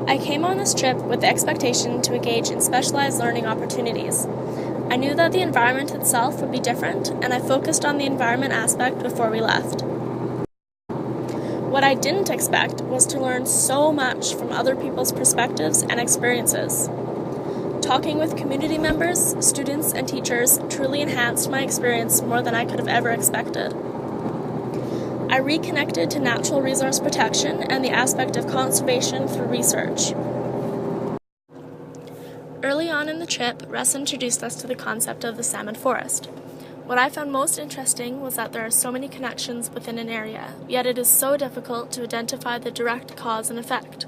I came on this trip with the expectation to engage in specialized learning opportunities. I knew that the environment itself would be different, and I focused on the environment aspect before we left. What I didn't expect was to learn so much from other people's perspectives and experiences. Talking with community members, students, and teachers truly enhanced my experience more than I could have ever expected. I reconnected to natural resource protection and the aspect of conservation through research. Early on in the trip, Russ introduced us to the concept of the salmon forest. What I found most interesting was that there are so many connections within an area, yet it is so difficult to identify the direct cause and effect.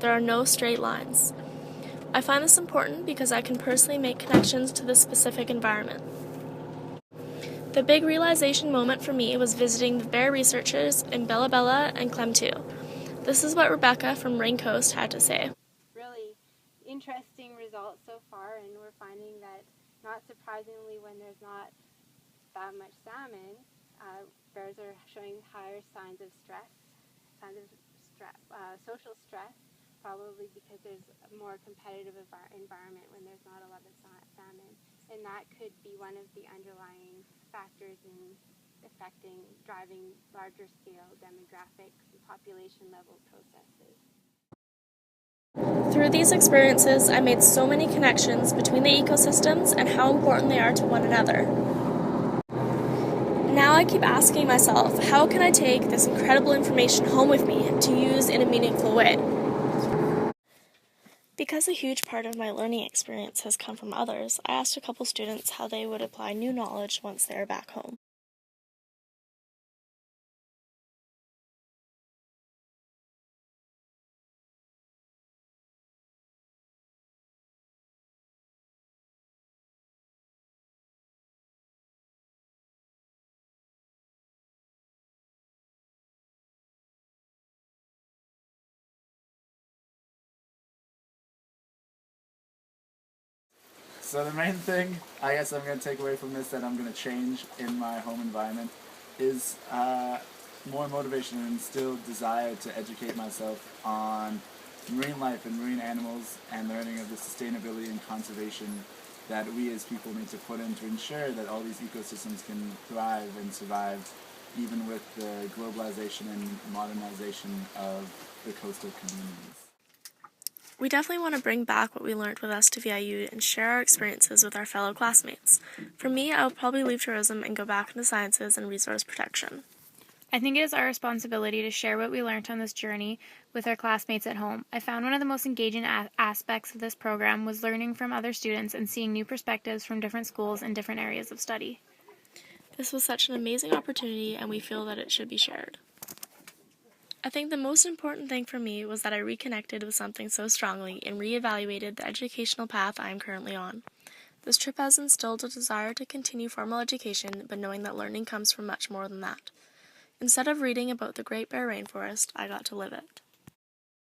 There are no straight lines. I find this important because I can personally make connections to this specific environment. The big realization moment for me was visiting the bear researchers in Bella Bella and Klemtu. This is what Rebecca from Rain Coast had to say. Really interesting results so far, and we're finding that, not surprisingly, when there's not that much salmon, bears are showing higher signs of stress, social stress, probably because there's a more competitive environment when there's not a lot of salmon. And that could be one of the underlying factors in driving larger scale demographic and population level processes. Through these experiences, I made so many connections between the ecosystems and how important they are to one another. Now I keep asking myself, how can I take this incredible information home with me to use in a meaningful way? Because a huge part of my learning experience has come from others, I asked a couple students how they would apply new knowledge once they are back home. So the main thing I guess I'm going to take away from this that I'm going to change in my home environment is more motivation and still desire to educate myself on marine life and marine animals and learning of the sustainability and conservation that we as people need to put in to ensure that all these ecosystems can thrive and survive even with the globalization and modernization of the coastal communities. We definitely want to bring back what we learned with us to VIU and share our experiences with our fellow classmates. For me, I will probably leave tourism and go back into sciences and resource protection. I think it is our responsibility to share what we learned on this journey with our classmates at home. I found one of the most engaging aspects of this program was learning from other students and seeing new perspectives from different schools and different areas of study. This was such an amazing opportunity, and we feel that it should be shared. I think the most important thing for me was that I reconnected with something so strongly and reevaluated the educational path I am currently on. This trip has instilled a desire to continue formal education, but knowing that learning comes from much more than that. Instead of reading about the Great Bear Rainforest, I got to live it.